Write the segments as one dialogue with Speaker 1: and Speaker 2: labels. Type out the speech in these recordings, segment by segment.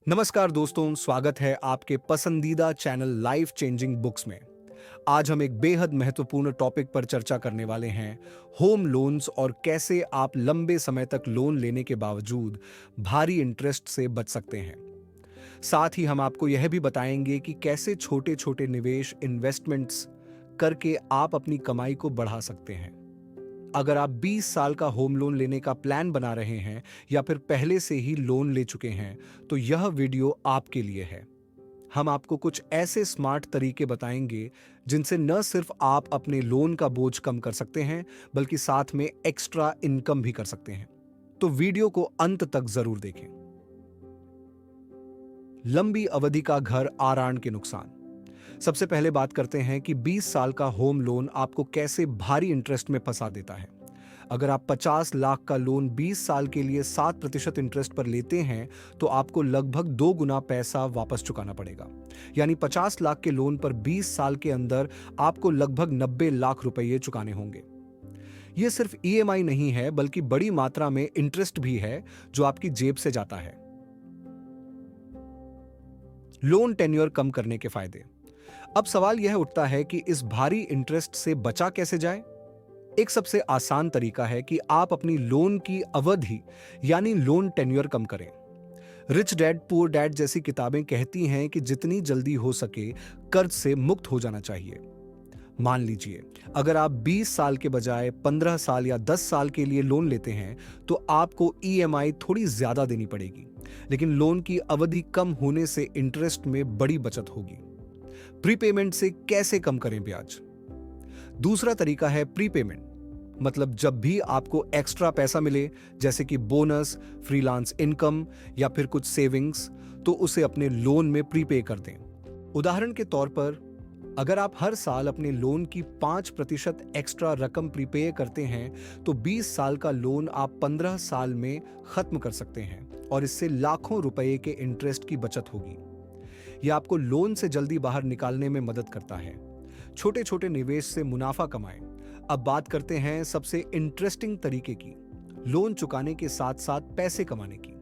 Speaker 1: नमस्कार दोस्तों, स्वागत है आपके पसंदीदा चैनल लाइफ चेंजिंग बुक्स में। आज हम एक बेहद महत्वपूर्ण टॉपिक पर चर्चा करने वाले हैं, होम लोन्स और कैसे आप लंबे समय तक लोन लेने के बावजूद भारी इंटरेस्ट से बच सकते हैं। साथ ही हम आपको यह भी बताएंगे कि कैसे छोटे-छोटे निवेश इन्वेस्टमेंट्स करके आप अपनी कमाई को बढ़ा सकते हैं। अगर आप 20 साल का होम लोन लेने का प्लान बना रहे हैं या फिर पहले से ही लोन ले चुके हैं, तो यह वीडियो आपके लिए है। हम आपको कुछ ऐसे स्मार्ट तरीके बताएंगे जिनसे न सिर्फ आप अपने लोन का बोझ कम कर सकते हैं, बल्कि साथ में एक्स्ट्रा इनकम भी कर सकते हैं। तो वीडियो को अंत तक जरूर देखें। लंबी अवधि का घर आरान के नुकसान। सबसे पहले बात करते हैं कि 20 साल का होम लोन आपको कैसे भारी इंटरेस्ट में फंसा देता है। अगर आप 50 लाख का लोन 20 साल के लिए 7% इंटरेस्ट पर लेते हैं, तो आपको लगभग 2 गुना पैसा वापस चुकाना पड़ेगा। यानी 50 लाख के लोन पर 20 साल के अंदर आपको लगभग 90 लाख रुपए चुकाने होंगे। यह सिर्फ ईएमआई नहीं है, बल्कि बड़ी मात्रा में इंटरेस्ट भी है जो आपकी जेब से जाता है। लोन टेन्योर कम करने के फायदे। अब सवाल यह उठता है कि इस भारी इंटरेस्ट से बचा कैसे जाए। एक सबसे आसान तरीका है कि आप अपनी लोन की अवधि यानी लोन टेन्योर कम करें। रिच डैड पुअर डैड जैसी किताबें कहती हैं कि जितनी जल्दी हो सके कर्ज से मुक्त हो जाना चाहिए। मान लीजिए, अगर आप 20 साल के बजाय 15 साल या 10 साल के लिए लोन लेते हैं, तो आपको ईएमआई थोड़ी ज्यादा देनी पड़ेगी, लेकिन लोन की अवधि कम होने से इंटरेस्ट में बड़ी बचत होगी। प्रीपेमेंट से कैसे कम करें ब्याज। दूसरा तरीका है प्रीपेमेंट, मतलब जब भी आपको एक्स्ट्रा पैसा मिले, जैसे कि बोनस, फ्रीलांस इनकम या फिर कुछ सेविंग्स, तो उसे अपने लोन में प्रीपे कर दें। उदाहरण के तौर पर, अगर आप हर साल अपने लोन की 5% एक्स्ट्रा रकम प्रीपे करते हैं, तो 20 साल का लोन आप 15 साल में खत्म कर सकते हैं और इससे लाखों रुपए के इंटरेस्ट की बचत होगी। यह आपको लोन से जल्दी बाहर निकालने में मदद करता है। छोटे छोटे निवेश से मुनाफा कमाएं। अब बात करते हैं सबसे इंटरेस्टिंग तरीके की, लोन चुकाने के साथ साथ पैसे कमाने की।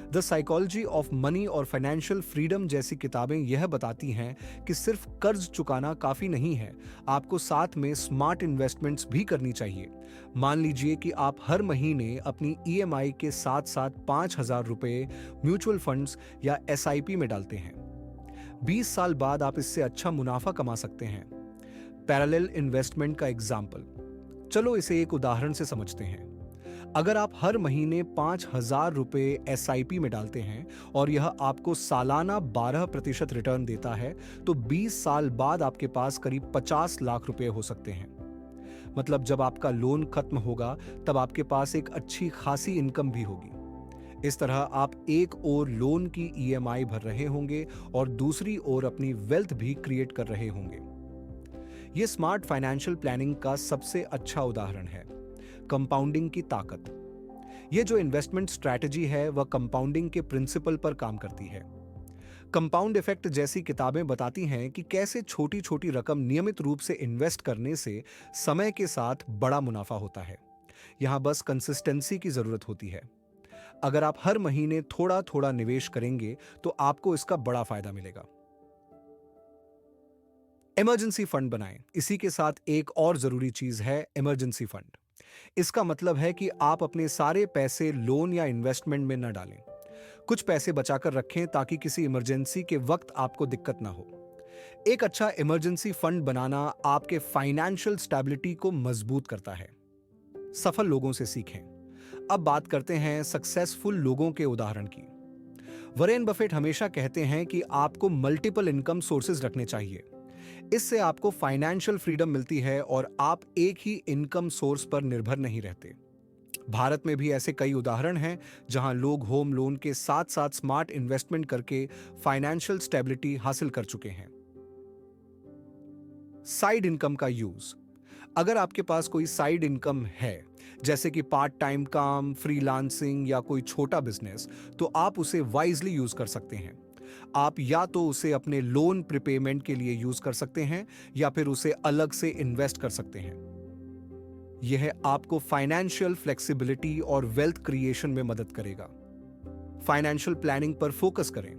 Speaker 1: द साइकोलॉजी ऑफ मनी और फाइनेंशियल फ्रीडम जैसी किताबें यह बताती हैं कि सिर्फ कर्ज चुकाना काफी नहीं है, आपको साथ में स्मार्ट इन्वेस्टमेंट्स भी करनी चाहिए। मान लीजिए कि आप हर महीने अपनी ईएमआई के साथ साथ 5,000 रुपए म्यूचुअल फंड्स या एसआईपी में डालते हैं। 20 साल बाद आप इससे अच्छा मुनाफा कमा सकते हैं। पैरेलल इन्वेस्टमेंट का एग्जाम्पल, चलो इसे एक उदाहरण से समझते हैं। अगर आप हर महीने 5,000 रुपए एसआईपी में डालते हैं और यह आपको सालाना 12% रिटर्न देता है, तो 20 साल बाद आपके पास करीब 50 लाख रुपए हो सकते हैं। मतलब जब आपका लोन खत्म होगा, तब आपके पास एक अच्छी खासी इनकम भी होगी। इस तरह आप एक ओर लोन की ईएमआई भर रहे होंगे और दूसरी ओर अपनी वेल्थ भी क्रिएट कर रहे होंगे। यह स्मार्ट फाइनेंशियल प्लानिंग का सबसे अच्छा उदाहरण है। कंपाउंडिंग की ताकत। यह जो इन्वेस्टमेंट स्ट्रैटेजी है, वह कंपाउंडिंग के प्रिंसिपल पर काम करती है। कंपाउंड इफेक्ट जैसी किताबें बताती हैं कि कैसे छोटी छोटी रकम नियमित रूप से इन्वेस्ट करने से समय के साथ बड़ा मुनाफा होता है। यहां बस कंसिस्टेंसी की जरूरत होती है। अगर आप हर महीने थोड़ा थोड़ा निवेश करेंगे, तो आपको इसका बड़ा फायदा मिलेगा। इमरजेंसी फंड बनाएं। इसी के साथ एक और जरूरी चीज है इमरजेंसी फंड। इसका मतलब है कि आप अपने सारे पैसे लोन या इन्वेस्टमेंट में न डालें। कुछ पैसे बचाकर रखें ताकि किसी इमरजेंसी के वक्त आपको दिक्कत ना हो। एक अच्छा इमरजेंसी फंड बनाना आपके फाइनेंशियल स्टेबिलिटी को मजबूत करता है। सफल लोगों से सीखें। अब बात करते हैं सक्सेसफुल लोगों के उदाहरण की। वॉरेन बफेट हमेशा कहते हैं कि आपको मल्टीपल इनकम सोर्सेज रखने चाहिए। इससे आपको फाइनेंशियल फ्रीडम मिलती है और आप एक ही इनकम सोर्स पर निर्भर नहीं रहते। भारत में भी ऐसे कई उदाहरण हैं जहां लोग होम लोन के साथ साथ स्मार्ट इन्वेस्टमेंट करके फाइनेंशियल स्टेबिलिटी हासिल कर चुके हैं। साइड इनकम का यूज। अगर आपके पास कोई साइड इनकम है, जैसे कि पार्ट टाइम काम, फ्रीलांसिंग या कोई छोटा बिजनेस, तो आप उसे वाइजली यूज कर सकते हैं। आप या तो उसे अपने लोन प्रीपेमेंट के लिए यूज कर सकते हैं या फिर उसे अलग से इन्वेस्ट कर सकते हैं। यह आपको फाइनेंशियल फ्लेक्सिबिलिटी और वेल्थ क्रिएशन में मदद करेगा। फाइनेंशियल प्लानिंग पर फोकस करें।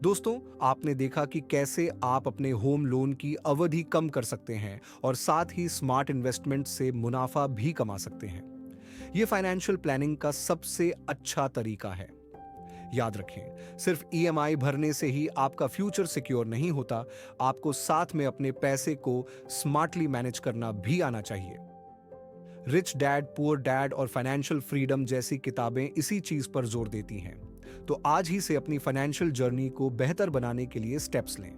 Speaker 1: दोस्तों, आपने देखा कि कैसे आप अपने होम लोन की अवधि कम कर सकते हैं और साथ ही स्मार्ट इन्वेस्टमेंट से मुनाफा भी कमा सकते हैं। यह फाइनेंशियल प्लानिंग का सबसे अच्छा तरीका है। याद रखें, सिर्फ ईएमआई भरने से ही आपका फ्यूचर सिक्योर नहीं होता, आपको साथ में अपने पैसे को स्मार्टली मैनेज करना भी आना चाहिए। रिच डैड पुअर डैड और फाइनेंशियल फ्रीडम जैसी किताबें इसी चीज पर जोर देती हैं। तो आज ही से अपनी फाइनेंशियल जर्नी को बेहतर बनाने के लिए स्टेप्स लें।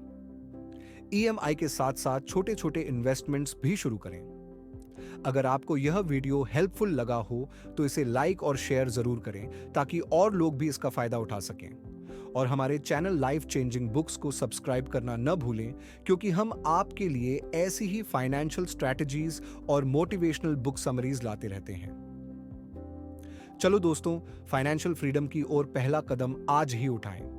Speaker 1: ईएमआई के साथ साथ छोटे छोटे इन्वेस्टमेंट्स भी शुरू करें। अगर आपको यह वीडियो हेल्पफुल लगा हो तो इसे लाइक और शेयर जरूर करें ताकि और लोग भी इसका फायदा उठा सकें। और हमारे चैनल लाइफ चेंजिंग बुक्स को सब्सक्राइब करना न भूलें, क्योंकि हम आपके लिए ऐसी ही फाइनेंशियल स्ट्रैटेजीज और मोटिवेशनल बुक समरीज लाते रहते हैं। चलो दोस्तों, फाइनेंशियल फ्रीडम की ओर पहला कदम आज ही उठाएं।